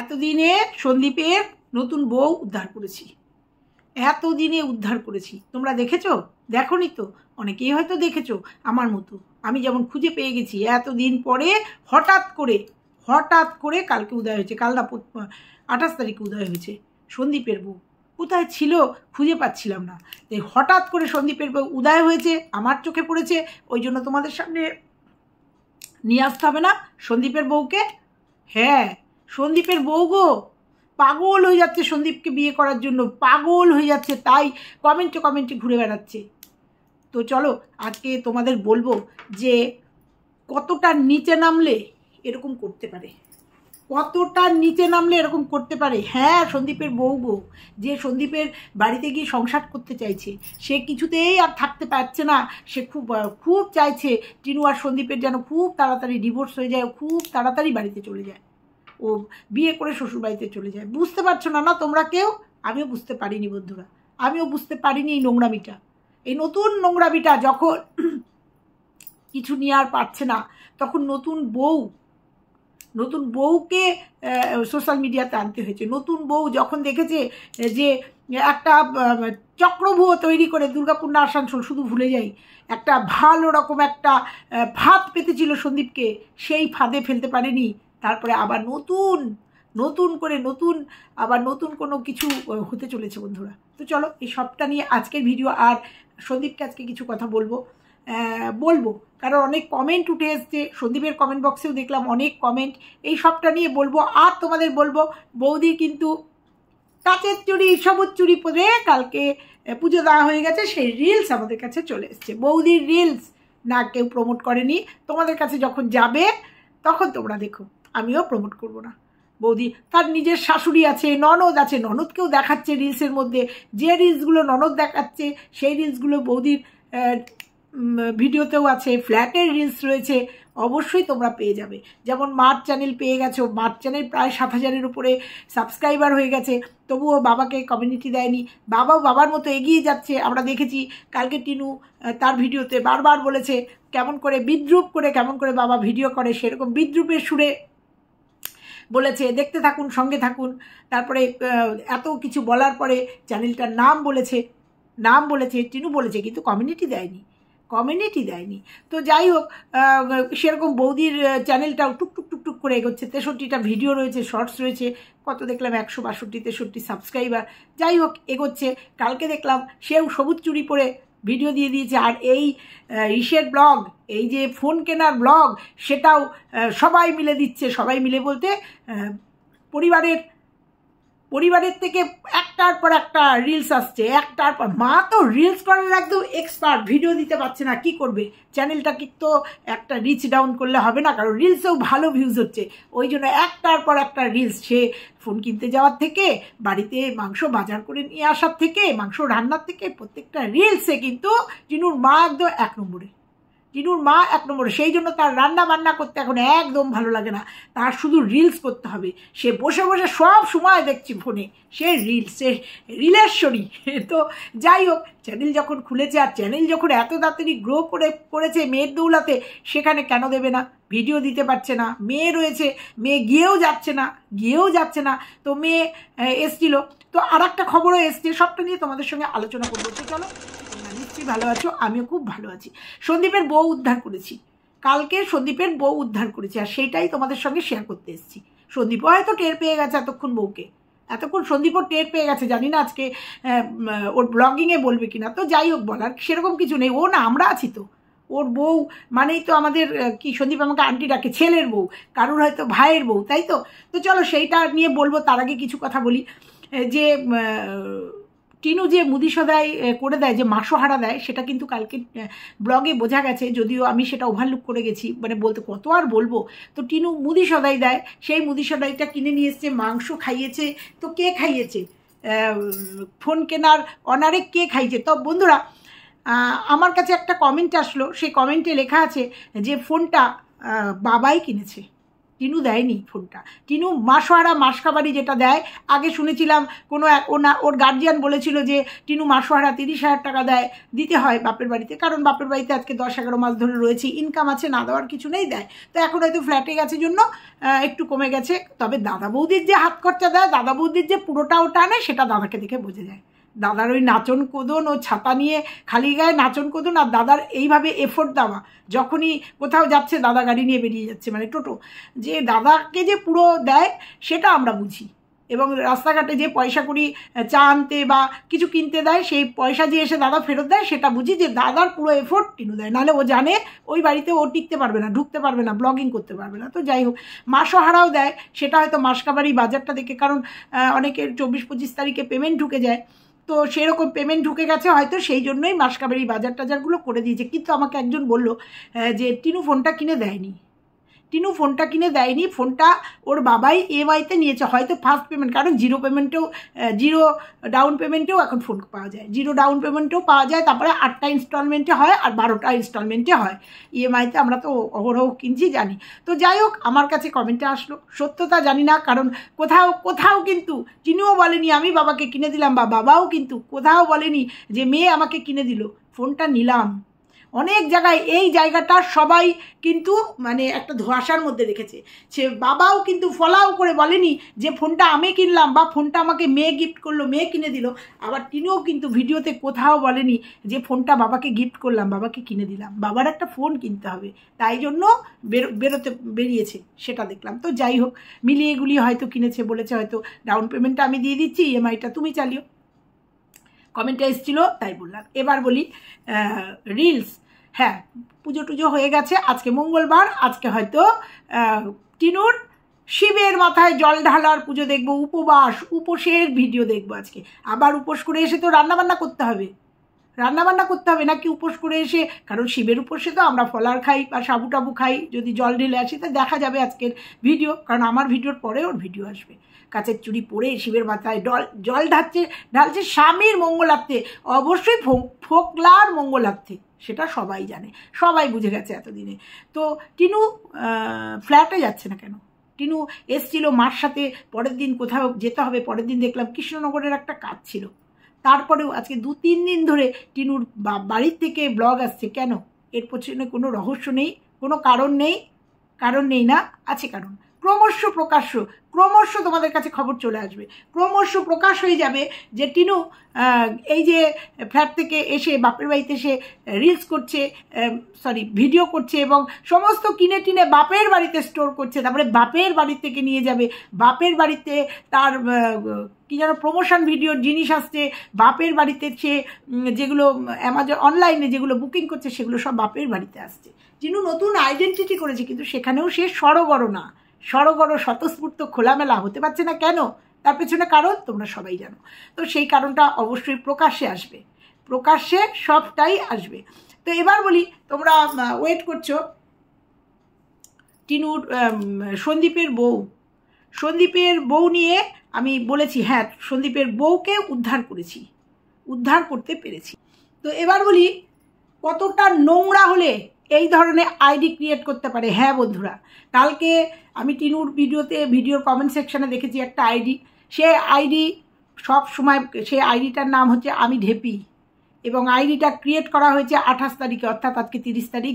এতদিনে সন্দীপের নতুন বউ উদ্ধার করেছি, এতদিনে উদ্ধার করেছি। তোমরা দেখেছো? দেখোনি তো? অনেকেই হয়তো দেখেছো আমার মতো। আমি যেমন খুঁজে পেয়ে গেছি এতদিন পরে। হঠাৎ করে কালকে উদয় হয়েছে, কাল না 28 তারিখে উদয় হয়েছে সন্দীপের বউ। কোথায় ছিল খুঁজে পাচ্ছিলাম না, তাই হঠাৎ করে সন্দীপের বউ উদয় হয়েছে, আমার চোখে পড়েছে। ওই জন্য তোমাদের সামনে নিয়ে আসতে হবে না সন্দীপের বউকে? হ্যাঁ, সন্দীপের বউ গো, পাগল হয়ে যাচ্ছে সন্দীপকে বিয়ে করার জন্য, পাগল হয়ে যাচ্ছে, তাই কমেন্টে ঘুরে বেড়াচ্ছে। তো চলো আজকে তোমাদের বলবো যে কতটা নিচে নামলে এরকম করতে পারে, কতটা নিচে নামলে এরকম করতে পারে। হ্যাঁ, সন্দীপের বউ গো, যে সন্দীপের বাড়িতে গিয়ে সংসার করতে চাইছে, সে কিছুতেই আর থাকতে পারছে না। সে খুব চাইছে টিনু আর সন্দীপের যেন খুব তাড়াতাড়ি ডিভোর্স হয়ে যায়, খুব তাড়াতাড়ি বাড়িতে চলে যায়, ও বিয়ে করে শ্বশুরবাড়িতে চলে যায়। বুঝতে পারছো না না তোমরা কেউ? আমিও বুঝতে পারিনি বন্ধুরা, আমিও বুঝতে পারিনি এই নোংরামিটা, এই নতুন নোংরামিটা। যখন কিছু নিয়ে আর পারছে না, তখন নতুন বউকে সোশ্যাল মিডিয়াতে আনতে হয়েছে। নতুন বউ যখন দেখেছে যে একটা চক্রভূহ তৈরি করে দুর্গাপুর না আসানসোল, শুধু ভুলে যাই, একটা ভালো রকম একটা ফাঁদ পেতেছিল সন্দীপকে, সেই ফাঁদে ফেলতে পারেনি। তারপরে আবার নতুন কোনো কিছু হতে চলেছে বন্ধুরা। তো চলো এই সবটা নিয়ে আজকের ভিডিও। আর সন্দীপকে আজকে কিছু কথা বলবো, কারণ অনেক কমেন্ট উঠে এসছে, সন্দীপের কমেন্ট বক্সেও দেখলাম অনেক কমেন্ট, এই সবটা নিয়ে বলবো। আর তোমাদের বলবো, বৌদির কিন্তু কাচের চুড়ি সবুজ চুড়ি পরে কালকে পুজো দেওয়া হয়ে গেছে, সেই রিলস আমাদের কাছে চলে এসছে। বৌদির রিলস না কেউ প্রমোট করেনি, তোমাদের কাছে যখন যাবে তখন তোমরা দেখো, আমিও প্রমোট করব না। বৌদি তার নিজের শাশুড়ি আছে, ননদ আছে, ননদকেও দেখাচ্ছে রিলসের মধ্যে। যে রিলসগুলো ননদ দেখাচ্ছে সেই রিলসগুলো বৌদির ভিডিওতেও আছে, ফ্ল্যাটের রিলস রয়েছে, অবশ্যই তোমরা পেয়ে যাবে। যেমন মার চ্যানেল পেয়ে গেছো, মার চ্যানেল প্রায় 7,000-এর উপরে সাবস্ক্রাইবার হয়ে গেছে, তবুও বাবাকে কমিউনিটি দেয়নি। বাবাও বাবার মতো এগিয়ে যাচ্ছে, আমরা দেখেছি। কালকে টিনু তার ভিডিওতে বারবার বলেছে কেমন করে বিদ্রূপ করে কেমন করে বাবা ভিডিও করে, সেরকম বিদ্রূপের সুরে বলেছে দেখতে থাকুন, সঙ্গে থাকুন। তারপরে এত কিছু বলার পরে চ্যানেলটার নাম বলেছে টিনু বলেছে, কিন্তু কমিউনিটি দেয়নি। তো যাই হোক, সেরকম বৌদির চ্যানেলটাও টুকটুক করে এগোচ্ছে। 63টা ভিডিও রয়েছে, শর্টস রয়েছে, কত দেখলাম 162-63 সাবস্ক্রাইবার। যাই হোক এগোচ্ছে। কালকে দেখলাম সেও সবুজ চুড়ি পরে ভিডিও দিয়ে দিয়েছে। আর এই ইসের ব্লগ, এই যে ফোন কেনার ব্লগ, সেটাও সবাই মিলে দিচ্ছে। সবাই মিলে বলতে পরিবারের থেকে একটার পর একটা রিলস আসছে, একটার পর। মা তো রিলস করার একদম এক্সপার্ট, ভিডিও দিতে পারছে না, কি করবে? চ্যানেলটাকে তো একটা রিচ ডাউন করলে হবে না, কারণ রিলসেও ভালো ভিউজ হচ্ছে। ওই জন্য একটার পর একটা রিলস, সে ফোন কিনতে যাওয়ার থেকে, বাড়িতে মাংস বাজার করে নিয়ে আসার থেকে, মাংস রান্নার থেকে, প্রত্যেকটা রিলসে কিন্তু টিনুর মা একদম 1 নম্বরে। সেই জন্য তার রান্না বান্না করতে এখন একদম ভালো লাগে না, তার শুধু রিলস করতে হবে। সে বসে সব সময় দেখছি ফোনে, সে রিলেশনই। তো যাই হোক, চ্যানেল যখন খুলেছে, আর চ্যানেল যখন এত তাড়াতাড়ি গ্রো করেছে মেয়ের দৌলাতে, সেখানে কেন দেবে না? ভিডিও দিতে পারছে না, মেয়ে রয়েছে, মেয়ে গিয়েও যাচ্ছে না। তো মেয়ে এসছিল, তো আর একটা খবরও এসছে, সবটা নিয়ে তোমাদের সঙ্গে আলোচনা করবো। তো চলো, নিশ্চয়ই ভালো আছো, আমিও খুব ভালো আছি। সন্দীপের বউ উদ্ধার করেছি, কালকে সন্দীপের বউ উদ্ধার করেছি, আর সেইটাই তোমাদের সঙ্গে শেয়ার করতে এসেছি। সন্দীপও হয়তো টের পেয়ে গেছে এতক্ষণ সন্দীপও টের পেয়ে গেছে, জানি না আজকে ওর ব্লগিংয়ে বলবে কিনা। তো যাই হোক, বলার সেরকম কিছু নেই, ও না, আমরা আছি তো। ওর বউ মানেই তো আমাদের কি, সন্দীপ আমাকে আন্টি ডাকে, ছেলের বউ, কারুর হয়তো ভাইয়ের বউ, তাই তো। তো চলো সেইটা নিয়ে বলবো, তার আগে কিছু কথা বলি। যে টিনু যে মুদি সদাই করে দেয়, যে মাসোহারা দেয়, সেটা কিন্তু কালকে ব্লগে বোঝা গেছে, যদিও আমি সেটা ওভারলুক করে গেছি, মানে বলতে কত আর বলবো। তো টিনু মুদি সদাই দেয়, সেই মুদি সদাইটা কিনে নিয়ে এসছে, মাংস খাইয়েছে। তো কে খাইয়েছে? ফোন কেনার অনারে কে খাইয়েছে? তো বন্ধুরা, আমার কাছে একটা কমেন্ট আসলো, সেই কমেন্টে লেখা আছে যে ফোনটা বাবাই কিনেছে, টিনু দেয়নি ফোনটা। টিনু মাসোহারা মাসকাবারি যেটা দেয়, আগে শুনেছিলাম কোনো ওর গার্জিয়ান বলেছিল যে টিনু মাসোহারা 30,000 টাকা দেয়, দিতে হয় বাপের বাড়িতে, কারণ বাপের বাড়িতে আজকে 10-11 মাস ধরে রয়েছে, ইনকাম আছে, না দেওয়ার কিছু নেই, দেয়। তো এখন হয়তো ফ্ল্যাটে গেছে জন্য একটু কমে গেছে। তবে দাদা বৌদির যে হাত খরচা দেয়, দাদা বৌদির যে পুরোটা ওটা আনে, সেটা দাদাকে দেখে বোঝা যায়। দাদার ওই নাচন কোদন, ও ছাতা নিয়ে খালি গায়ে নাচন কোদন, আর দাদার এইভাবে এফোর্ট দেওয়া, যখনই কোথাও যাচ্ছে দাদা গাড়ি নিয়ে বেরিয়ে যাচ্ছে, মানে টোটো, যে দাদাকে যে পুরো দেয় সেটা আমরা বুঝি। এবং রাস্তাঘাটে যে পয়সা করি চা আনতে বা কিছু কিনতে দেয়, সেই পয়সা যে এসে দাদা ফেরত দেয়, সেটা বুঝি যে দাদার পুরো এফোর্ট টিনু দেয়। নাহলে ও জানে ওই বাড়িতে ও টিকতে পারবে না, ঢুকতে পারবে না, ব্লগিং করতে পারবে না। তো যাই হোক, মাসোহারাও দেয়, সেটা হয়তো মাসকাবারি বাজারটা দেখে, কারণ অনেকের 24-25 তারিখে পেমেন্ট ঢুকে যায়, তো সেরকম পেমেন্ট ঢুকে গেছে হয়তো, সেই জন্যই মাসকাবারি বাজার টাজারগুলো করে দিয়েছে। কিন্তু আমাকে একজন বলল যে টিনু ফোনটা কিনে দেয়নি, টিনু ফোনটা কিনে দেয়নি, ফোনটা ওর বাবাই EMI-তে নিয়েছে, হয়তো ফার্স্ট পেমেন্ট, কারণ জিরো ডাউন পেমেন্টেও এখন ফোন পাওয়া যায়, জিরো ডাউন পেমেন্টেও পাওয়া যায়, তারপরে 8টা ইনস্টলমেন্টে হয় আর 12টা ইনস্টলমেন্টে হয় EMI-তে। আমরা তো অহরহ কিনছি, জানি। তো যাই হোক, আমার কাছে কমেন্টে আসলো, সত্যতা জানি না, কারণ কোথাও কিন্তু টিনুও বলেনি আমি বাবাকে কিনে দিলাম, বা বাবাও কিন্তু কোথাও বলেনি যে মেয়ে আমাকে কিনে দিল, ফোনটা নিলাম। অনেক জায়গায় এই জায়গাটা সবাই কিন্তু মানে একটা ধোঁয়াশার মধ্যে রেখেছে। সে বাবাও কিন্তু ফলাও করে বলেনি যে ফোনটা আমি কিনলাম, বা ফোনটা আমাকে মেয়ে গিফট করলো, মেয়ে কিনে দিল। আবার তিনিও কিন্তু ভিডিওতে কোথাও বলেনি যে ফোনটা বাবাকে গিফট করলাম, বাবাকে কিনে দিলাম। বাবার একটা ফোন কিনতে হবে, তাই জন্য বেরিয়েছে, সেটা দেখলাম। তো যাই হোক, মিলিয়ে গুলিয়ে হয়তো কিনেছে, বলেছে হয়তো ডাউন পেমেন্টটা আমি দিয়ে দিচ্ছি, EMI-টা তুমি চালিও, কমেন্টে এসেছিল, তাই বললাম। এবার বলি রিলস। হ্যাঁ, পুজো টুজো হয়ে গেছে, আজকে মঙ্গলবার, আজকে হয়তো টিনুর শিবের মাথায় জল ঢালার পুজো দেখবো, উপোসের ভিডিও দেখবো আজকে। আবার উপোস করে এসে তো রান্নাবান্না করতে হবে, নাকি উপোস করে এসে, কারণ শিবের উপোসে তো আমরা ফলার খাই বা সাবু টাবু খাই, যদি জল ঢেলে আসি তা দেখা যাবে আজকের ভিডিও, কারণ আমার ভিডিওর পরে ওর ভিডিও আসবে। কাচের চুড়ি পরে শিবের মাথায় জল ঢালছে স্বামীর মঙ্গলার্থে, অবশ্যই ফোকলার মঙ্গলার্থে, সেটা সবাই জানে, সবাই বুঝে গেছে এতদিনে। তো টিনু ফ্ল্যাটে যাচ্ছে না কেন? টিনু এসছিল মার সাথে, পরের দিন কোথাও যেতে হবে, পরের দিন দেখলাম কৃষ্ণনগরের একটা কাজ ছিল, তারপরেও আজকে 2-3 দিন ধরে টিনুর বাড়ির থেকে ব্লগ আসছে। কেন? এর পেছনে কোনো রহস্য নেই, কোনো কারণ নেই না, আছে কারণ। ক্রমশ তোমাদের কাছে খবর চলে আসবে, ক্রমশ প্রকাশ হয়ে যাবে যে টিনু এই যে ফ্ল্যাট থেকে এসে বাপের বাড়িতে এসে রিলস করছে, ভিডিও করছে, এবং সমস্ত কিনে টিনে বাপের বাড়িতে স্টোর করছে, তারপরে বাপের বাড়ি থেকে নিয়ে যাবে, বাপের বাড়িতে তার কি যেন প্রমোশন ভিডিওর জিনিস আসছে, বাপের বাড়িতে সে যেগুলো অ্যামাজন অনলাইনে যেগুলো বুকিং করছে, সেগুলো সব বাপের বাড়িতে আসছে। টিনু নতুন আইডেন্টিটি করেছে, কিন্তু সেখানেও সে সড়গড় না, স্বতঃস্ফূর্ত খোলামেলা হতে পারছে না। কেন? তার পেছনে কারণ তোমরা সবাই জানো। তো সেই কারণটা অবশ্যই প্রকাশ্যে আসবে, সবটাই আসবে। তো এবার বলি, তোমরা ওয়েট করছো টিনুর সন্দীপের বউ নিয়ে আমি বলেছি, হ্যাঁ, সন্দীপের বউকে উদ্ধার করতে পেরেছি। তো এবার বলি, কতটা নোংরা হলে এই ধরনের আইডি ক্রিয়েট করতে পারে। হ্যাঁ বন্ধুরা, কালকে আমি টিনুর ভিডিওর কমেন্ট সেকশানে দেখেছি একটা আইডি, সব সময় সেই আইডিটার নাম হচ্ছে আমি ঢেপি, এবং আইডিটা ক্রিয়েট করা হয়েছে 28 তারিখে, অর্থাৎ আজকে 30 তারিখ,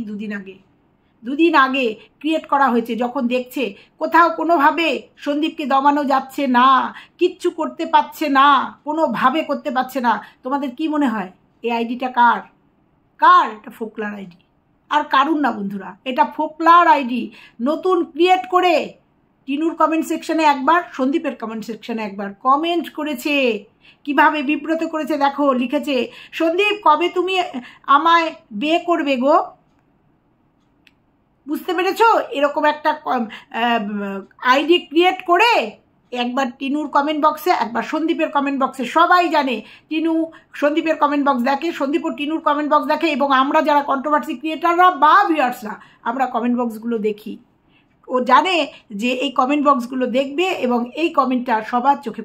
দুদিন আগে ক্রিয়েট করা হয়েছে। যখন দেখছে কোথাও কোনোভাবে সন্দীপকে দমানো যাচ্ছে না, কিচ্ছু করতে পারছে না, কোনোভাবে করতে পারছে না, তোমাদের কি মনে হয় এই আইডিটা কার? এটা ফোকলার আইডি, আর কারুন না বন্ধুরা, এটা ফোকলার আইডি। নতুন ক্রিয়েট করে টিনুর কমেন্ট সেকশনে একবার, সন্দীপের কমেন্ট সেকশনে একবার কমেন্ট করেছে, কিভাবে বিব্রত করেছে দেখো। লিখেছে, সন্দীপ কবে তুমি আমায় বিয়ে করবে গো? বুঝতে পেরেছো? এরকম একটা আইডি ক্রিয়েট করে একবার টিনুর কমেন্ট বক্সে, একবার সন্দীপের কমেন্ট বক্সে। সবাই জানে টিনু সন্দীপের কমেন্ট বক্স দেখে, সন্দীপ ও টিনুর কমেন্ট বক্স দেখে, এবং আমরা যারা কন্ট্রোভার্সি ক্রিয়েটাররা বা ভিউয়ার্সরা, আমরা কমেন্ট বক্সগুলো দেখি। ও জানে যে এই কমেন্ট বক্সগুলো দেখবে এবং এই কমেন্টটা সবার চোখে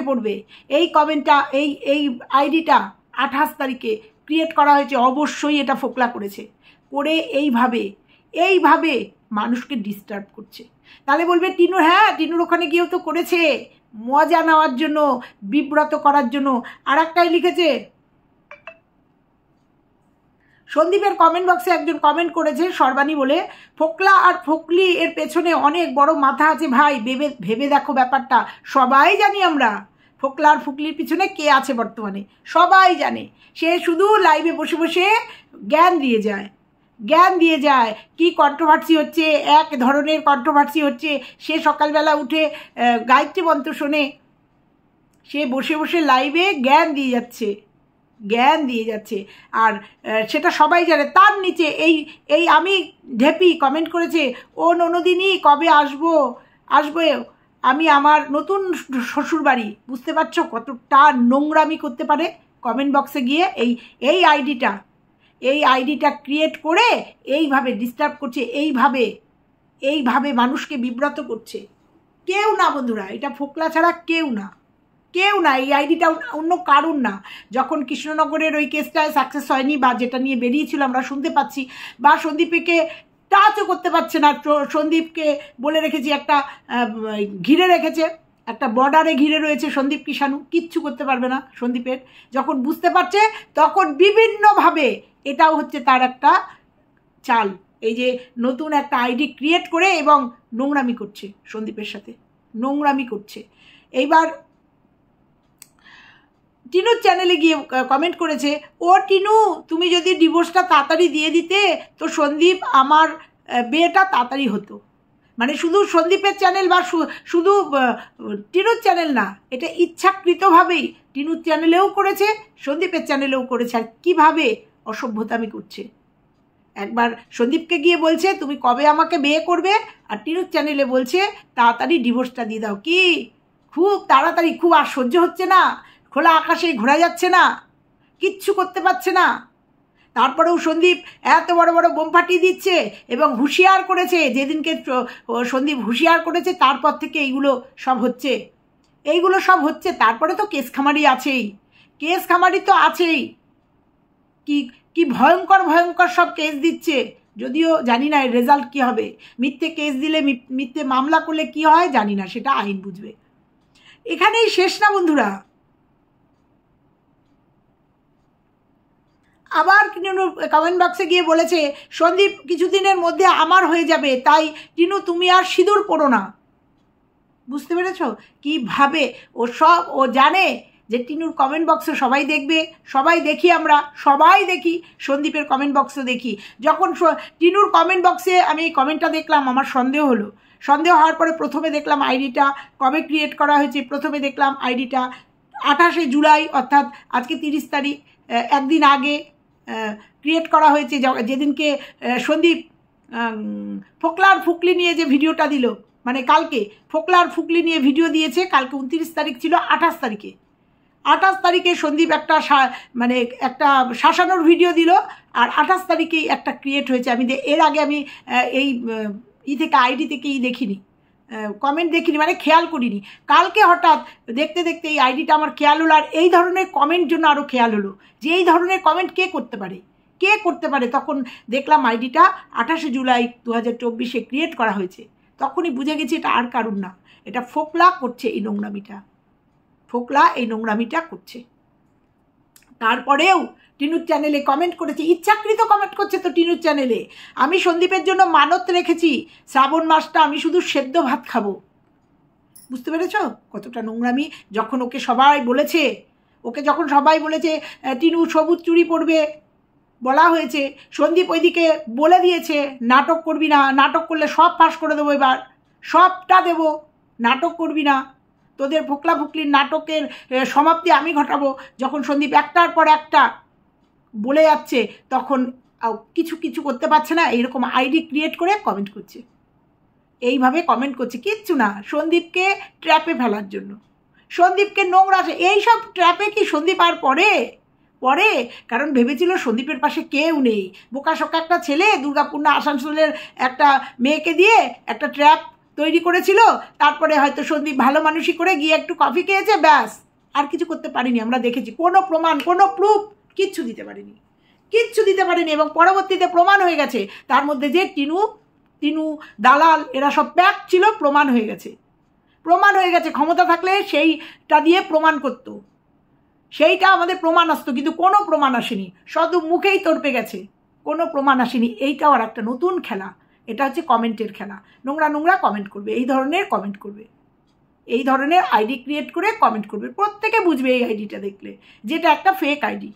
পড়বে। এই কমেন্টটা, এই আইডিটা 28 তারিখে ক্রিয়েট করা হয়েছে, অবশ্যই এটা ফোকলা করে এইভাবে এইভাবে মানুষকে ডিস্টার্ব করছে। তাহলে বলবে টিনু, হ্যাঁ টিনুর ওখানে গিয়েও তো করেছে মজা নেওয়ার জন্য, বিব্রত করার জন্য। আর একটাই লিখেছে, সন্দীপের কমেন্ট বক্সে একজন কমেন্ট করেছে সর্বাণী বলে, ফোকলা আর ফোকলি এর পেছনে অনেক বড় মাথা আছে ভাই, ভেবে দেখো ব্যাপারটা। সবাই জানি আমরা ফোকলা আর ফুকলির পিছনে কে আছে বর্তমানে, সবাই জানে। সে শুধু লাইভে বসে বসে জ্ঞান দিয়ে যায় কি কন্ট্রোভার্সি হচ্ছে, এক ধরনের কন্ট্রোভার্সি হচ্ছে। সে সকালবেলা উঠে গায়ত্রী মন্ত্র শোনে, সে বসে বসে লাইভে জ্ঞান দিয়ে যাচ্ছে। আর সেটা সবাই জানে। তার নিচে এই আমি ঢেপি কমেন্ট করেছে, ও ননদিনী কবে আসবো আমি আমার নতুন শ্বশুর বাড়ি। বুঝতে পারছো কতটা নোংরামি করতে পারে কমেন্ট বক্সে গিয়ে। এই আইডিটা ক্রিয়েট করে এইভাবে ডিস্টার্ব করছে, এইভাবে মানুষকে বিব্রত করছে। কেউ না বন্ধুরা, এটা ফোকলা ছাড়া কেউ না। এই আইডিটা অন্য কারণ না। যখন কৃষ্ণনগরের ওই কেসটায় সাকসেস হয়নি, বা যেটা নিয়ে বেরিয়েছিল আমরা শুনতে পাচ্ছি, বা সন্দীপকে টাচও করতে পারছে না, সন্দীপকে বলে রেখেছি একটা ঘিরে রেখেছে, একটা বর্ডারে ঘিরে রয়েছে সন্দীপ কিষাণু, কিচ্ছু করতে পারবে না সন্দীপের। যখন বুঝতে পারছে তখন বিভিন্নভাবে, এটাও হচ্ছে তার একটা চাল, এই যে নতুন একটা আইডি ক্রিয়েট করে এবং নোংরামি করছে সন্দীপের সাথে, নোংরামি করছে। এইবার টিনুর চ্যানেলে গিয়ে কমেন্ট করেছে, ও টিনু তুমি যদি ডিভোর্সটা তাড়াতাড়ি দিয়ে দিতে তো সন্দীপ আমার বিয়েটা তাড়াতাড়ি হতো। মানে শুধু সন্দীপের চ্যানেল বা শুধু টিনুর চ্যানেল না, এটা ইচ্ছাকৃতভাবেই টিনুর চ্যানেলেও করেছে, সন্দীপের চ্যানেলেও করেছে। আর কীভাবে অসভ্যতামি করছে। একবার সন্দীপকে গিয়ে বলছে তুমি কবে আমাকে বিয়ে করবে, আর টিনুর চ্যানেলে বলছে তাড়াতাড়ি ডিভোর্সটা দিয়ে দাও। কি খুব তাড়াতাড়ি, খুব আর সহ্য হচ্ছে না, খোলা আকাশে ঘোরা যাচ্ছে না, কিচ্ছু করতে পারছে না। তারপরেও সন্দীপ এত বড় বড় বোম ফাটিয়ে দিচ্ছে এবং হুঁশিয়ার করেছে, যেদিনকে সন্দীপ হুঁশিয়ার করেছে তারপর থেকে এইগুলো সব হচ্ছে। তারপরে তো কেস খামারি তো আছেই, কি ভয়ঙ্কর সব কেস দিচ্ছে। যদিও জানি না এর রেজাল্ট কী হবে, মিথ্যে কেস দিলে, মিথ্যে মামলা করলে কি হয় জানি না, সেটা আইন বুঝবে। এখানেই শেষ না বন্ধুরা। আবার টিনু কমেন্ট বক্সে গিয়ে বলেছে সন্দীপ কিছুদিনের মধ্যে আমার হয়ে যাবে, তাই টিনু তুমি আর সিঁদুর পরো না। বুঝতে পেরেছ কীভাবে ও জানে যে টিনুর কমেন্ট বক্সে সবাই দেখবে, সবাই দেখি, আমরা সবাই দেখি, সন্দীপের কমেন্ট বক্সে দেখি। যখন টিনুর কমেন্ট বক্সে আমি এই কমেন্টটা দেখলাম, আমার সন্দেহ হওয়ার পরে প্রথমে দেখলাম আইডিটা কবে ক্রিয়েট করা হয়েছে। প্রথমে দেখলাম আইডিটা 28শে জুলাই, অর্থাৎ আজকে 30 তারিখ, একদিন আগে ক্রিয়েট করা হয়েছে, যেদিনকে সন্দীপ ফোকলার ফুকলি নিয়ে যে ভিডিওটা দিল, মানে কালকে ফোকলার ফুকলি নিয়ে ভিডিও দিয়েছে, কালকে 29 তারিখ ছিল। 28 তারিখে সন্দীপ একটা শাসানোর ভিডিও দিল, আর 28 তারিখেই একটা ক্রিয়েট হয়েছে। এর আগে আমি এই আইডি থেকেই দেখিনি, কমেন্ট দেখিনি, মানে খেয়াল করিনি। কালকে হঠাৎ দেখতে এই আইডিটা আমার খেয়াল হলো, আর এই ধরনের কমেন্ট জন্য আরও খেয়াল হলো যে এই ধরনের কমেন্ট কে করতে পারে। তখন দেখলাম আইডিটা 28শে জুলাই 2024 ক্রিয়েট করা হয়েছে। তখনই বুঝে গেছি এটা আর কারণ না, এটা ফোকলা করছে এই নোংরামিটা করছে। তারপরেও টিনুর চ্যানেলে কমেন্ট করেছে, ইচ্ছাকৃত কমেন্ট করছে তো টিনুর চ্যানেলে, আমি সন্দীপের জন্য মানত রেখেছি শ্রাবণ মাসটা আমি শুধু সেদ্ধ ভাত খাবো। বুঝতে পেরেছ কতটা নোংরামি। যখন ওকে সবাই বলেছে টিনু সবুজ চুড়ি পরবে, বলা হয়েছে, সন্দীপ ওইদিকে বলে দিয়েছে নাটক করবি না, নাটক করলে সব ফাঁস করে দেবো, এবার সবটা দেবো, নাটক করবি না, তোদের ফোকলা ফুকলির নাটকের সমাপ্তি আমি ঘটাবো। যখন সন্দীপ একটার পর একটা বলে যাচ্ছে, তখন কিছু করতে পারছে না, এইরকম আইডি ক্রিয়েট করে কমেন্ট করছে, এইভাবে কমেন্ট করছে, কিচ্ছু না, সন্দীপকে ট্র্যাপে ফেলার জন্য, সন্দীপকে নোংরা। এইসব ট্র্যাপে কি সন্দীপ আর পড়ে? কারণ ভেবেছিল সন্দীপের পাশে কেউ নেই, বোকাশোকা একটা ছেলে দুর্গাপুর না আসানসোলের একটা মেয়েকে দিয়ে একটা ট্র্যাপ তৈরি করেছিল। তারপরে হয়তো সন্দীপ ভালো মানুষই করে গিয়ে একটু কফি খেয়েছে, ব্যাস, আর কিছু করতে পারিনি। আমরা দেখেছি কোনো প্রমাণ, কোনো প্রুফ কিচ্ছু দিতে পারিনি। কিচ্ছু দিতে পারেনি, এবং পরবর্তীতে প্রমাণ হয়ে গেছে তার মধ্যে যে টিনু দালাল এরা সব প্যাক ছিল, প্রমাণ হয়ে গেছে। ক্ষমতা থাকলে সেইটা দিয়ে প্রমাণ করত, সেইটা আমাদের প্রমাণ আসতো, কিন্তু কোনো প্রমাণ আসেনি, শুধু মুখেই তর্পে গেছে, কোনো প্রমাণ আসেনি। এইটাও আর একটা নতুন খেলা, এটা হচ্ছে কমেন্টের খেলা। নোংরা কমেন্ট করবে, এই ধরনের কমেন্ট করবে, এই ধরনের আইডি ক্রিয়েট করে কমেন্ট করবে। প্রত্যেকে বুঝবে এই আইডিটা দেখলে যেটা একটা ফেক আইডি,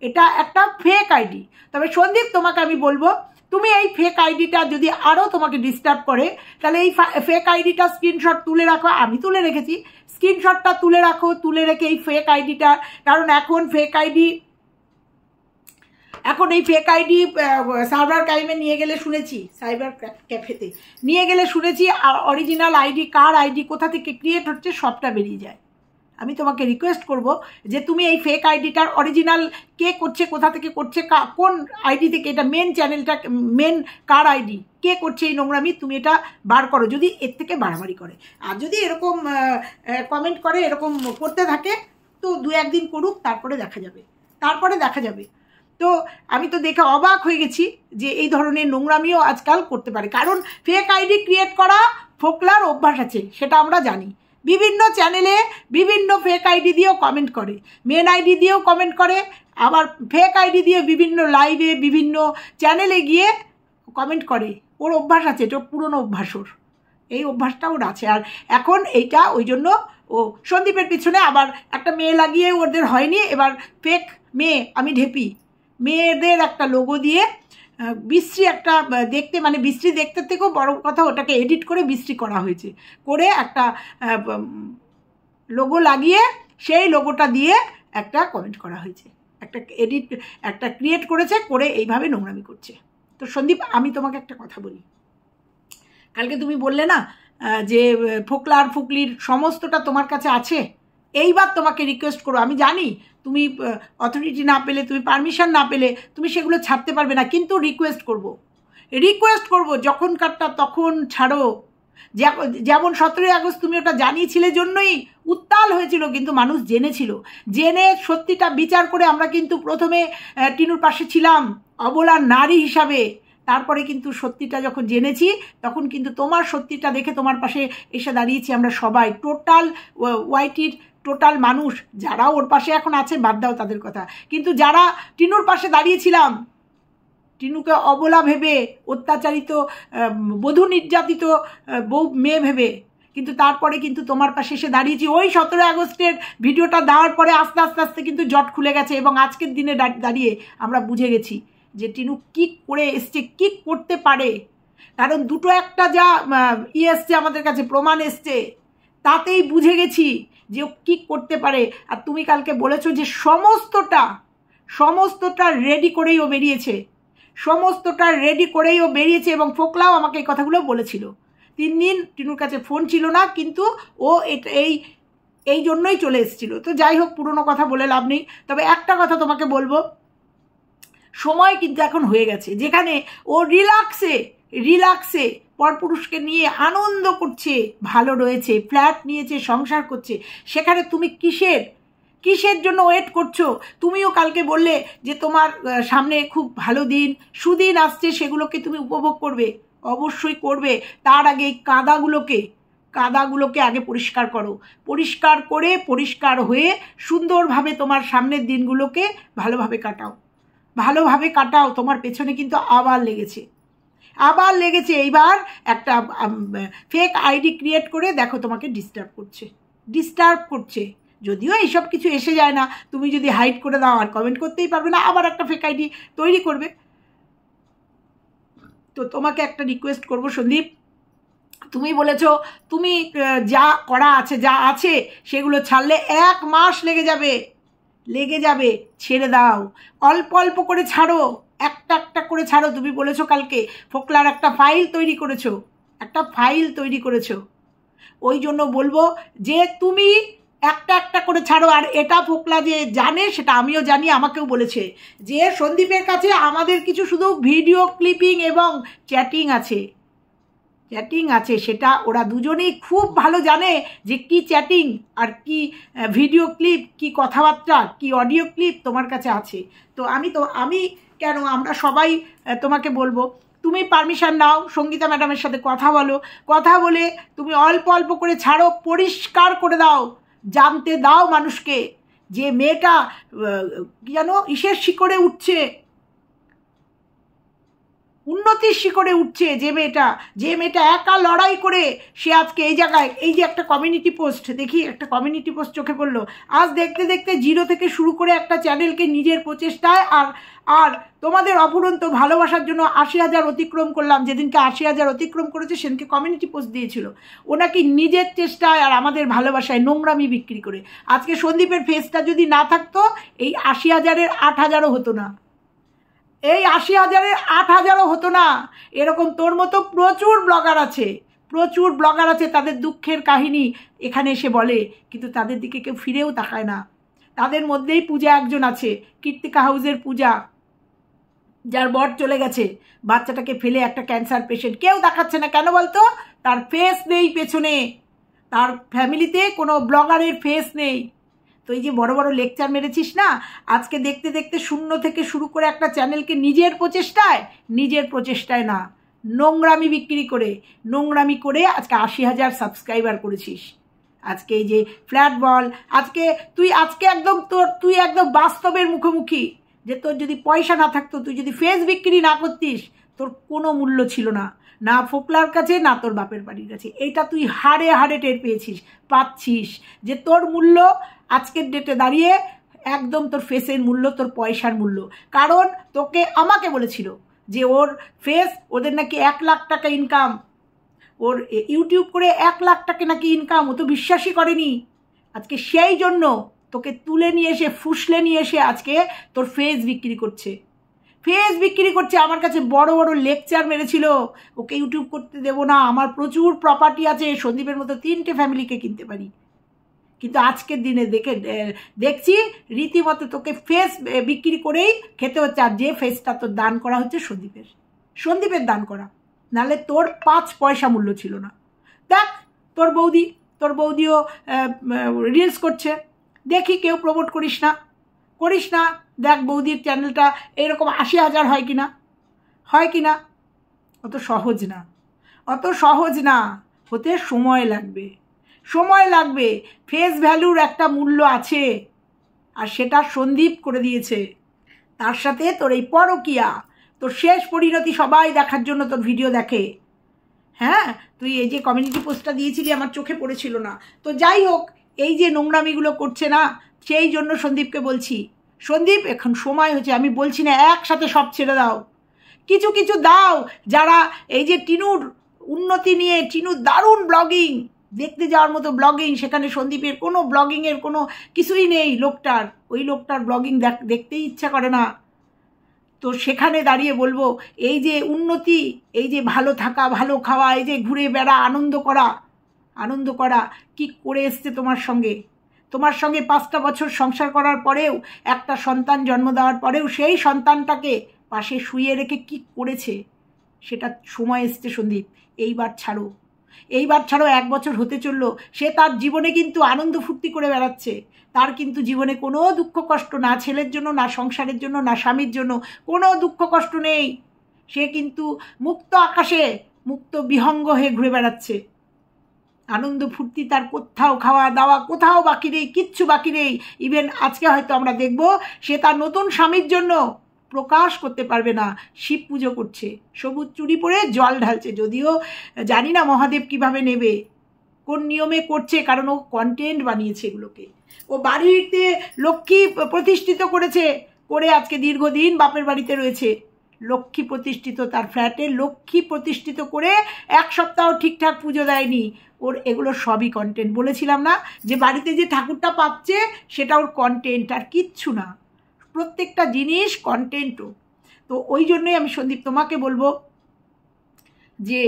এটা একটা ফেক আইডি। তবে সন্দীপ, তোমাকে আমি বলবো, তুমি এই ফেক আইডিটা যদি আরও তোমাকে ডিস্টার্ব করে, তাহলে এই ফেক আইডিটা স্ক্রিনশট তুলে রাখো। আমি তুলে রেখেছি, স্ক্রিনশটটা তুলে রাখো, তুলে রেখে এই ফেক আইডিটা, কারণ এখন এই ফেক আইডি সাইবার ক্রাইমে নিয়ে গেলে শুনেছি, সাইবার ক্যাফেতে নিয়ে গেলে শুনেছি, আর অরিজিনাল আইডি, কার আইডি কোথা থেকে ক্রিয়েট হচ্ছে সবটা বেরিয়ে যায়। আমি তোমাকে রিকোয়েস্ট করব যে তুমি এই ফেক আইডিটার অরিজিনাল কে করছে, কোথা থেকে করছে, কোন আইডি থেকে, এটা মেন চ্যানেলটা, মেন কার আইডি, কে করছে এই নোংরামি, তুমি এটা বার করো যদি এর থেকে বাড়াবাড়ি করে। আর যদি এরকম কমেন্ট করে, এরকম করতে থাকে, তো 2-1 দিন করুক, তারপরে দেখা যাবে। তো আমি তো দেখে অবাক হয়ে গেছি যে এই ধরনের নোংরামিও আজকাল করতে পারে, কারণ ফেক আইডি ক্রিয়েট করা ফোকলার অভ্যাস আছে, সেটা আমরা জানি। বিভিন্ন চ্যানেলে বিভিন্ন ফেক আইডি দিয়েও কমেন্ট করে, মেন আইডি দিয়েও কমেন্ট করে, আবার ফেক আইডি দিয়ে বিভিন্ন লাইভে, বিভিন্ন চ্যানেলে গিয়ে কমেন্ট করে। ওর অভ্যাস আছে, এটা পুরনো অভ্যাস, এই অভ্যাসটা ওর আছে। আর এখন এইটা ওই জন্য ও সন্দীপের পিছনে আবার একটা মেয়ে লাগিয়ে ওদের হয়নি, এবার ফেক মেয়ে, আমি ঢেপি মেয়েদের একটা লোগো দিয়ে বিশ্রী একটা দেখতে, মানে বিশ্রী দেখতে থেকেও বড় কথা, ওটাকে এডিট করে বিশ্রী করা হয়েছে, করে একটা লোগো লাগিয়ে সেই লোগোটা দিয়ে একটা কমেন্ট করা হয়েছে, একটা ক্রিয়েট করেছে, করে এইভাবে নোংরামি করছে। তো সন্দীপ, আমি তোমাকে একটা কথা বলি, কালকে তুমি বললে না যে ফোকলার ফুকলির সমস্তটা তোমার কাছে আছে, এইবার তোমাকে রিকোয়েস্ট করো, আমি জানি তুমি অথরিটি না পেলে, তুমি পারমিশন না পেলে তুমি সেগুলো ছাড়তে পারবে না, কিন্তু রিকোয়েস্ট করব যখনকারটা তখন ছাড়ো। যেমন 17ই আগস্ট তুমি ওটা জানিয়েছিলে জন্যই উত্তাল হয়েছিল, কিন্তু মানুষ জেনে সত্যিটা বিচার করে আমরা কিন্তু প্রথমে টিনুর পাশে ছিলাম অবলা নারী হিসাবে, তারপরে কিন্তু সত্যিটা যখন জেনেছি তখন কিন্তু তোমার সত্যিটা দেখে তোমার পাশে এসে দাঁড়িয়েছি আমরা সবাই, টোটাল মানুষ, যারা ওর পাশে এখন আছে বাদ দাও তাদের কথা, কিন্তু যারা টিনুর পাশে দাঁড়িয়েছিলাম, টিনুকে অবলা ভেবে, অত্যাচারিত, বধূ নির্যাতিত মেয়ে ভেবে, কিন্তু তারপরে কিন্তু তোমার পাশে এসে দাঁড়িয়েছি। ওই 17 আগস্টের ভিডিওটা দেওয়ার পরে আস্তে আস্তে কিন্তু জট খুলে গেছে, এবং আজকের দিনে দাঁড়িয়ে আমরা বুঝে গেছি যে টিনু কী করে এসছে, কী করতে পারে, কারণ দুটো একটা যা এসছে আমাদের কাছে, প্রমাণ এসছে, তাতেই বুঝে গেছি যে ও কী করতে পারে। আর তুমি কালকে বলেছো যে সমস্তটা রেডি করেই ও বেরিয়েছে, এবং ফোকলাও আমাকে এই কথাগুলো বলেছিল। 3 দিন টিনুর কাছে ফোন ছিল না, কিন্তু ও এই জন্যই চলে এসেছিল। তো যাই হোক, পুরনো কথা বলে লাভ নেই। তবে একটা কথা তোমাকে বলবো, সময় কিন্তু এখন হয়ে গেছে যেখানে ও রিল্যাক্সে পরপুরুষকে নিয়ে আনন্দ করছে, ভালো রয়েছে, ফ্ল্যাট নিয়েছে, সংসার করছে, সেখানে তুমি কিসের জন্য ওয়েট করছো? তুমিও কালকে বললে যে তোমার সামনে খুব ভালো দিন, সুদিন আসছে, সেগুলোকে তুমি উপভোগ করবে, অবশ্যই করবে। তার আগে এই কাদাগুলোকে আগে পরিষ্কার করো, পরিষ্কার হয়ে সুন্দরভাবে তোমার সামনের দিনগুলোকে ভালোভাবে কাটাও। তোমার পেছনে কিন্তু আবার লেগেছে এইবার একটা ফেক আইডি ক্রিয়েট করে, দেখো তোমাকে ডিস্টার্ব করছে। যদিও এইসব কিছু এসে যায় না, তুমি যদি হাইড করে দাও আর কমেন্ট করতেই পারবে না, আবার একটা ফেক আইডি তৈরি করবে। তো তোমাকে একটা রিকোয়েস্ট করবো সন্দীপ, তুমি বলেছো তুমি যা করা আছে, যা আছে সেগুলো ছাড়লে 1 মাস লেগে যাবে, ছেড়ে দাও, অল্প করে ছাড়ো, একটা করে ছাড়ো। তুমি বলেছো কালকে ফোকলার একটা ফাইল তৈরি করেছো, ওই জন্য বলবো যে তুমি একটা করে ছাড়ো। আর এটা ফোকলা যে জানে, সেটা আমিও জানি, আমাকেও বলেছে যে সন্দীপের কাছে আমাদের কিছু শুধু ভিডিও ক্লিপিং এবং চ্যাটিং আছে, চ্যাটিং আছে সেটা ওরা দুজনেই খুব ভালো জানে যে কি চ্যাটিং আর কি ভিডিও ক্লিপ, কি কথাবার্তা, কি অডিও ক্লিপ তোমার কাছে আছে। তো আমি কেন, আমরা সবাই তোমাকে বলবো তুমি পারমিশন নাও, সঙ্গীতা ম্যাডামের সাথে কথা বলো, কথা বলে তুমি অল্প অল্প করে ছাড়ো, পরিষ্কার করে দাও, জানতে দাও মানুষকে যে মেয়েটা যেন ইসের শিকড়ে উঠছে, উন্নতির শিকড়ে উঠছে, যে মেয়েটা একা লড়াই করে সে আজকে এই জায়গায়, এই যে একটা কমিউনিটি পোস্ট দেখি, একটা কমিউনিটি পোস্ট চোখে পড়লো, আজ দেখতে দেখতে জিরো থেকে শুরু করে একটা চ্যানেলকে নিজের প্রচেষ্টায় আর তোমাদের অফুরন্ত ভালোবাসার জন্য 80,000 অতিক্রম করলাম, যেদিনকে 80,000 অতিক্রম করেছে সেদিনকে কমিউনিটি পোস্ট দিয়েছিল, ও নাকি নিজের চেষ্টায় আর আমাদের ভালোবাসায় নোংরামি বিক্রি করে। আজকে সন্দীপের ফেসটা যদি না থাকতো এই 80,000-এর 8,000-ও হতো না, এই 80,000-এর 8,000-ও হতো না। এরকম তোর মতো প্রচুর ব্লগার আছে, তাদের দুঃখের কাহিনী এখানে এসে বলে, কিন্তু তাদের দিকে কেউ ফিরেও তাকায় না। তাদের মধ্যেই পূজা একজন আছে, কীর্তিকা হাউসের পূজা, যার বর চলে গেছে, বাচ্চাটাকে ফেলে, একটা ক্যান্সার পেশেন্ট, কেউ দেখাচ্ছে না। কেন বলতো? তার ফেস নেই পেছনে, তার ফ্যামিলিতে কোনো ব্লগারের ফেস নেই। তো এই যে বড় বড় লেকচার মেরেছিস না, আজকে দেখতে দেখতে শূন্য থেকে শুরু করে একটা চ্যানেলকে নিজের প্রচেষ্টায় না, নোংরামি করে আজকে 80,000 সাবস্ক্রাইবার করেছিস। আজকে এই যে ফ্ল্যাট বল, তুই একদম বাস্তবের মুখোমুখি, যে তোর যদি পয়সা না থাকতো, তুই যদি ফেস বিক্রি না করতিস, তোর কোনো মূল্য ছিল না, না ফোকলার কাছে না তোর বাপের বাড়ির কাছে। এইটা তুই হাড়ে হাড়ে টের পাচ্ছিস যে তোর মূল্য আজকের ডেটে দাঁড়িয়ে একদম তোর ফেসের মূল্য, তোর পয়সার মূল্য। কারণ আমাকে বলেছিল যে ওর ফেস, ওদের নাকি 1 লাখ টাকা ইনকাম, ওর ইউটিউব করে 1 লাখ টাকা নাকি ইনকাম, ও তো বিশ্বাসই করেনি। আজকে সেই জন্য তোকে তুলে নিয়ে এসে, ফুসলে নিয়ে এসে আজকে তোর ফেস বিক্রি করছে, আমার কাছে বড় বড় লেকচার মেরেছিল, ওকে ইউটিউব করতে দেবো না, আমার প্রচুর প্রপার্টি আছে, সন্দীপের মতো 3টে ফ্যামিলিকে কিনতে পারি। কিন্তু আজকের দিনে দেখছি রীতিমতো তোকে ফেস বিক্রি করেই খেতে হচ্ছে। আর যে ফেসটা তোর দান করা হচ্ছে সন্দীপের দান করা, নাহলে তোর 5 পয়সা মূল্য ছিল না। দেখ তোর বৌদিও রিলস করছে, দেখি কেউ প্রমোট করিস না। দেখ বৌদির চ্যানেলটা এরকম 80,000 হয় কিনা। অত সহজ না হতে, সময় লাগবে। ফেস ভ্যালুর একটা মূল্য আছে, আর সেটা সন্দীপ করে দিয়েছে। তার সাথে তোর এই পরকিয়া, তোর শেষ পরিণতি সবাই দেখার জন্য তোর ভিডিও দেখে। হ্যাঁ, তুই এই যে কমিউনিটি পোস্টটা দিয়েছিলি, আমার চোখে পড়েছিল না। তো যাই হোক, এই যে নোংরামিগুলো করছে না, সেই জন্য সন্দীপকে বলছি, সন্দীপ এখন সময় হচ্ছে, আমি বলছি না একসাথে সব ছেড়ে দাও, কিছু দাও। যারা এই যে টিনুর উন্নতি নিয়ে, টিনুর দারুণ ব্লগিং, দেখতে যাওয়ার মতো ব্লগিং, সেখানে সন্দীপের কোনো ব্লগিংয়ের কোনো কিছুই নেই, ওই লোকটার ব্লগিং দেখতেই ইচ্ছা করে না। তো সেখানে দাঁড়িয়ে বলবো, এই যে উন্নতি, এই যে ভালো থাকা, ভালো খাওয়া, এই যে ঘুরে বেড়া, আনন্দ করা কি করে এসছে তোমার সঙ্গে 5টা বছর সংসার করার পরেও, একটা সন্তান জন্ম দেওয়ার পরেও সেই সন্তানটাকে পাশে শুয়ে রেখে কি করেছে, সেটা সময় এসছে সন্দীপ। এইবার ছাড়ো। 1 বছর হতে চললো, সে তার জীবনে কিন্তু আনন্দ ফুর্তি করে বেড়াচ্ছে, তার কিন্তু জীবনে কোনো দুঃখ কষ্ট, না ছেলের জন্য, না সংসারের জন্য, না স্বামীর জন্য কোনো দুঃখ কষ্ট নেই। সে কিন্তু মুক্ত আকাশে, মুক্ত বিহঙ্গ হয়ে ঘুরে বেড়াচ্ছে। আনন্দ ফুর্তি তার কোথাও, খাওয়া দাওয়া কোথাও বাকি নেই, কিচ্ছু বাকি নেই। ইভেন আজকে হয়তো আমরা দেখব সে তার নতুন স্বামীর জন্য প্রকাশ করতে পারবে না, শিব পুজো করছে, সবুজ চুড়ি পরে জল ঢালছে। যদিও জানি না মহাদেব কিভাবে নেবে, কোন নিয়মে করছে, কারণ ও কন্টেন্ট বানিয়েছে এগুলোকে। ও বাড়িতে লক্ষ্মী প্রতিষ্ঠিত করে আজকে দীর্ঘদিন বাপের বাড়িতে রয়েছে, লক্ষ্মী প্রতিষ্ঠিত, তার ফ্ল্যাটে লক্ষ্মী প্রতিষ্ঠিত করে 1 সপ্তাহ ঠিকঠাক পুজো দেয়নি। ওর এগুলো সবই কন্টেন্ট। বলেছিলাম না যে বাড়িতে যে ঠাকুরটা পাচ্ছে সেটা ওর কন্টেন্ট, আর কিচ্ছু না, প্রত্যেকটা জিনিস কন্টেন্টও। তো ওই জন্যই আমি সন্দীপ তোমাকে বলবো যে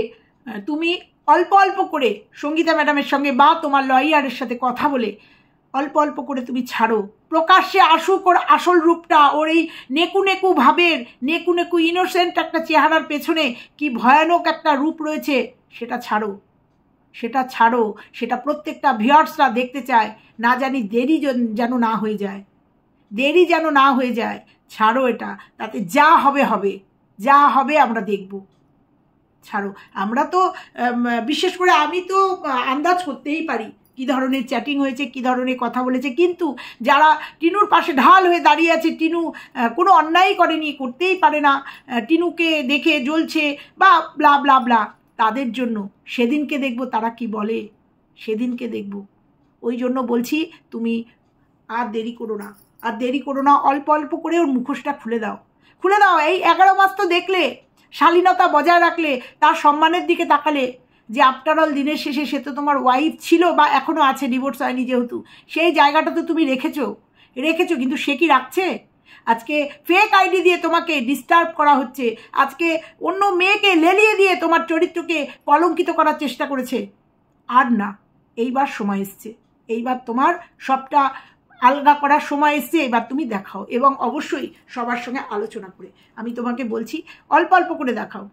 তুমি অল্প অল্প করে সঙ্গীতা ম্যাডামের সঙ্গে বা তোমার লয়ারের সাথে কথা বলে অল্প করে তুমি ছাড়ো। প্রকাশ্যে আসুক ওর আসল রূপটা, ওর এই নেকু ভাবের, নেকু ইনোসেন্ট একটা চেহারার পেছনে কি ভয়ানক একটা রূপ রয়েছে সেটা ছাড়ো, সেটা ছাড়ো। সেটা প্রত্যেকটা ভিউয়ার্সরা দেখতে চায়। না জানি দেরি যেন না হয়ে যায়, দেরি যেন না হয়ে যায়। ছাড়ো এটা, তাতে যা হবে হবে, যা হবে আমরা দেখব। ছাড়ো। আমরা তো বিশেষ করে আমি তো আন্দাজ করতেই পারি কী ধরনের চ্যাটিং হয়েছে, কী ধরনের কথা বলেছে, কিন্তু যারা টিনুর পাশে ঢাল হয়ে দাঁড়িয়ে আছে, টিনু কোনো অন্যায় করেনি, করতেই পারে না, টিনুকে দেখে জ্বলছে বা ব্লা ব্লা ব্লা, তাদের জন্য সেদিনকে দেখব তারা কি বলে, সেদিনকে দেখব। ওই জন্য বলছি তুমি আর দেরি করো না, আর দেরি করো না। অল্প অল্প করে ওর মুখোশটা খুলে দাও, খুলে দাও। এই 11 মাস তো দেখলে, শালীনতা বজায় রাখলে, তার সম্মানের দিকে তাকালে, যে আফটারঅল দিনের শেষে সে তো তোমার ওয়াইফ ছিল বা এখনও আছে, ডিভোর্স হয়নি যেহেতু, সেই জায়গাটা তো তুমি রেখেছো, কিন্তু সে কি রাখছে? আজকে ফেক আইডি দিয়ে তোমাকে ডিস্টার্ব করা হচ্ছে, আজকে অন্য মেয়েকে লেলিয়ে দিয়ে তোমার চরিত্রকে কলঙ্কিত করার চেষ্টা করেছে। আর না, এইবার সময় এসছে, এইবার তোমার সবটা আলগা করার সময় এসছে। এবার তুমি দেখাও, এবং অবশ্যই সবার সঙ্গে আলোচনা করে। আমি তোমাকে বলছি অল্প অল্প করে দেখাও,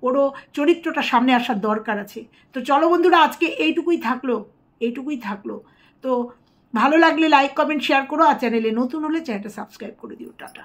ওরও চরিত্রটা সামনে আসার দরকার আছে। তো চলো বন্ধুরা, আজকে এইটুকুই থাকলো। তো ভালো লাগলে লাইক কমেন্ট শেয়ার করো, আর চ্যানেলে নতুন হলে চ্যানেলটা সাবস্ক্রাইব করে দিও। টাটা।